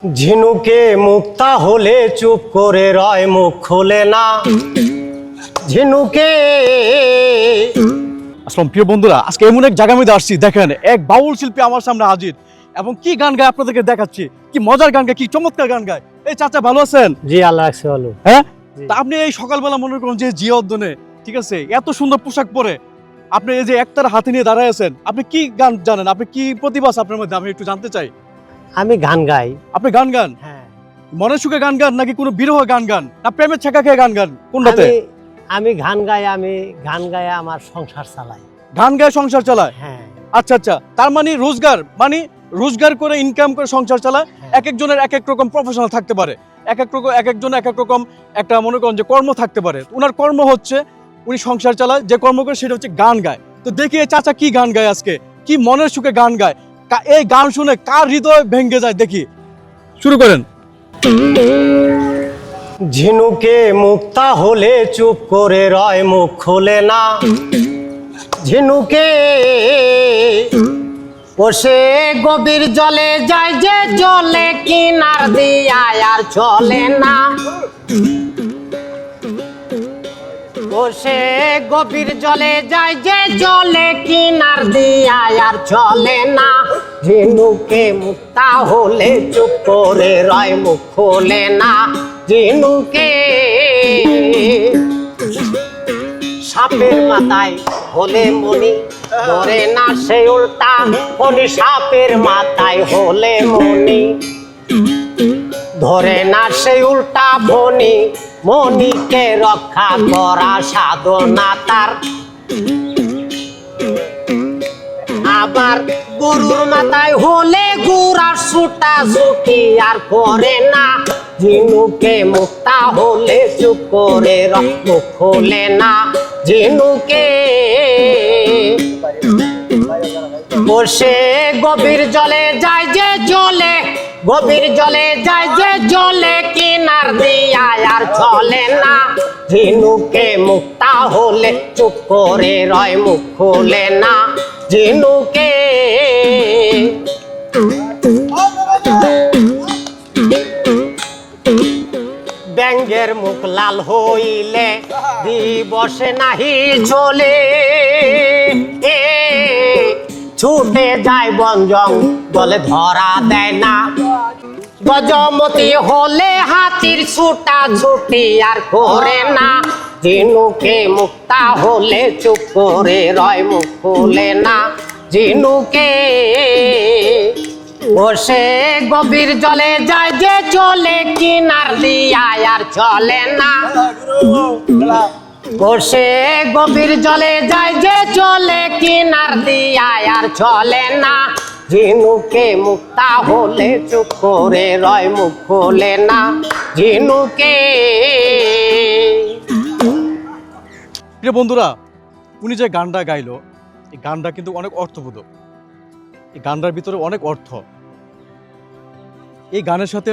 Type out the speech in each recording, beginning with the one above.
ঝিনুকে মুক্তা হলে চুপ করে রয়, মুখ খোলে না ঝিনুকে। আসলাম প্রিয় বন্ধুরা, আজকে এমন এক জায়গা মধ্যে আসছি, দেখেন এক বাউল শিল্পী আমার সামনে হাজির এবং কি গান গায় আপনাদেরকে দেখাচ্ছি। কি মজার গান গায়, কি চমৎকার গান গায়। এই চাচা ভালো আছেন? জি আল্লাহ রাখছে ভালো। হ্যাঁ, জি। তা আপনি এই সকালবেলা মনে করেন যে জিয়া উদ্যানে, ঠিক আছে, এত সুন্দর পোশাক পরে আপনি এই যে একতারা হাতে নিয়ে দাঁড়ায় আছেন, আপনি কি গান জানেন? আপনি কি প্রতিভা আছে আপনার মধ্যে? আমি একটু জানতে চাই। আমি গান গাই। আপনি গান গান? হ্যাঁ। মনের সুখে গান গান নাকি কোনো বিরহ গান গান, না প্রেমের ছেঁকা খেয়ে গান গান, কোনটাতে? আমি গান গাই, আমি গান গায়ে আমার সংসার চালাই। গান গায়ে সংসার চালায়? হ্যাঁ। আচ্ছা আচ্ছা, তার মানে রোজগার, মানে রোজগার করে ইনকাম করে সংসার চালায়। হ্যাঁ। এক একজনের এক এক রকম প্রফেশনাল থাকতে পারে, এক একজন এক এক রকম একটা মনে করেন যে কর্ম থাকতে পারে। উনার কর্ম হচ্ছে উনি সংসার চালায়, যে কর্ম করে সেটা হচ্ছে গান গায়। তো দেখি এই চাচা কি গান গায় আজকে, কি মনের সুখে গান গায়। এই গান শুনে কার হৃদয় ভেঙে যায় দেখি। শুরু করেন। ঝিনুকে মুক্তা হলে চুপ করে রয়, মুখ খোলে না ঝিনুকে। বসে গভীর জলে যায় যে জলে কিনার দিয়া আর চলে না। বসে গভীর জলে যায় যে জলে কিনার দিয়া আর চলে না। ঝিনুকে মুক্তা হলে চুপ করে রয়, মুখ খোলে না ঝিনুকে। সাপের মাথায় হলে মনি, ধরে না সে উল্টা ফণি। সাপের মাথায় হলে মনি, ধরে না সে উল্টা ফণি। মনিকে রক্ষা করা সাধনা তার। আবার গরুর মাথায় হলে গুড়ার ছুটা ছুটি আর করে না। ঝিনুকে মুক্তা হলে চুপ করে মুখ খোলে না ঝিনুকে। বসে গভীর জলে যায় যে জলে, গভীর জলে যায় যে জলে কিনার দিয়া আর চলে না। ঝিনুকে মুক্তা হলে চুপ করে রয়, মুখ খোলে না ঝিনুকে। ব্যাঙের মুখ লাল হইলে দিবসে নাহি চলে। ছুটে যায় বন জঙ্গলে, ধরা দেয় না। গজমতি হলে হাতির ছুটা ছুটি আর করে না। ঝিনুকে মুক্তা হলে চুপ করে রয়, মুখ খোলে না ঝিনুকে। বসে গভীর জলে যায় যে জলে কিনার দিয়া আর চলে না। বসে গভীর জলে যায় যে জলে কিনার দিয়া আর চলে না। ঝিনুকে মুক্তা হলে চুপ করে রয়, মুখ খোলে না ঝিনুকে। প্রিয় বন্ধুরা, উনি যে গানটা গাইলো, এই গানটা কিন্তু অনেক অর্থবোধক। এই গানটার ভিতরে অনেক অর্থ। এই গানের সাথে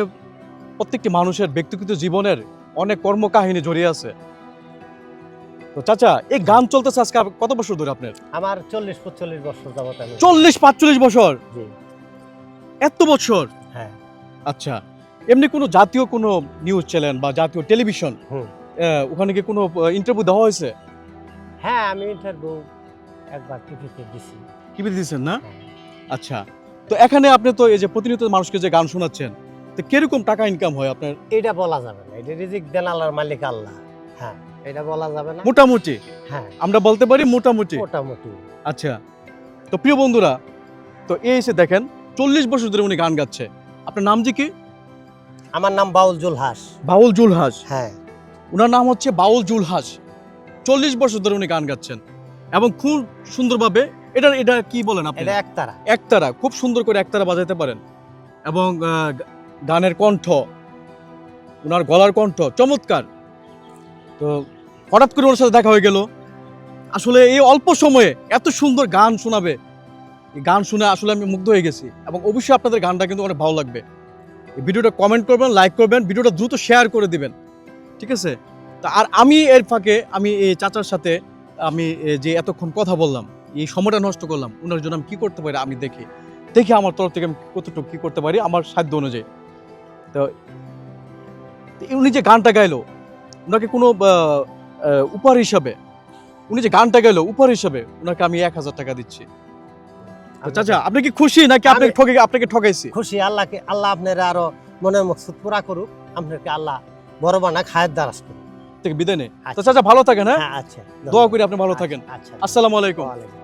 প্রত্যেকটি মানুষের ব্যক্তিগত জীবনের অনেক কর্মকাহিনী জড়িয়ে আছে। তো চাচা, এই গান চলতেছে আজকে কত বছর ধরে আপনার? আমার 40-45 বছর যাবত। 40-45 বছর? জি। এত বছর? হ্যাঁ। আচ্ছা, এমনি কোনো জাতীয় কোনো নিউজ চ্যানেল বা জাতীয় টেলিভিশন, ওখানে কি কোনো ইন্টারভিউ দেওয়া হয়েছে? হ্যাঁ, আমি ইন্টারভিউ একবার টিভিতে দিছি। টিভিতে দিয়েছেন না? হ্যাঁ। আচ্ছা, তো এখানে আপনি তো এই যে প্রতিনিয়ত মানুষকে যে গান শোনাচ্ছেন, তো কিরকম টাকা ইনকাম হয় আপনার? এটা বলা যাবে না, এটা রিজিক দেন আল্লাহর মালিক আল্লাহ। হ্যাঁ, এটা বলা যাবে না। মোটামুটি? হ্যাঁ, আমরা বলতে পারি মোটামুটি। মোটামুটি। আচ্ছা, তো প্রিয় বন্ধুরা, তো এই এসে দেখেন 40 বছর ধরে উনি গান গাচ্ছে। আপনার নাম যে কি? আমার নাম বাউল জুলহাস। বাউল জুলহাস? হ্যাঁ। ওনার নাম হচ্ছে বাউল জুলহাস। 40 বছর ধরে উনি গান গাচ্ছেন এবং খুব সুন্দরভাবে। এটা কি বলেন আপনি? এটা একতারা। একতারা, খুব সুন্দর করে একতারা বাজাইতে পারেন এবং গানের কণ্ঠ, ওনার গলার কণ্ঠ চমৎকার। তো হঠাৎ করে ওর সাথে দেখা হয়ে গেল। আসলে এই অল্প সময়ে এত সুন্দর গান শোনাবে, এই গান শুনে আসলে আমি মুগ্ধ হয়ে গেছি এবং অবশ্যই আপনাদের গানটা কিন্তু অনেক ভালো লাগবে। এই ভিডিওটা কমেন্ট করবেন, লাইক করবেন, ভিডিওটা দ্রুত শেয়ার করে দিবেন, ঠিক আছে? তা আর আমি এর ফাঁকে আমি এই চাচার সাথে আমি যে এতক্ষণ কথা বললাম, এই সময়টা নষ্ট করলাম, ওনার জন্য আমি কি করতে পারি আমি দেখি আমার তরফ থেকে আমি কতটুকু কি করতে পারি আমার সাধ্য অনুযায়ী। তো উনি যে গানটা গাইলো, ওনাকে কোনো উপহার হিসাবে, উনি যে গানটা গাইলো উপহার হিসাবে ওনাকে আমি 1000 টাকা দিচ্ছি। তো চাচা আপনি কি খুশি নাকি আপনাকে ঠকাইছি? খুশি। আল্লাহ আপনার আরো মনের মকসুদ পুরা করুক, আপনাকে আল্লাহ বড় বানা খায়ের দ্বারাস করুক। থেকে বিদায় নেই। তো আচ্ছা। চাচা ভালো থাকেন, হ্যাঁ, আচ্ছা, দোয়া করি আপনি ভালো থাকেন। আচ্ছা, আসসালামু আলাইকুম। ওয়ালাইকুম।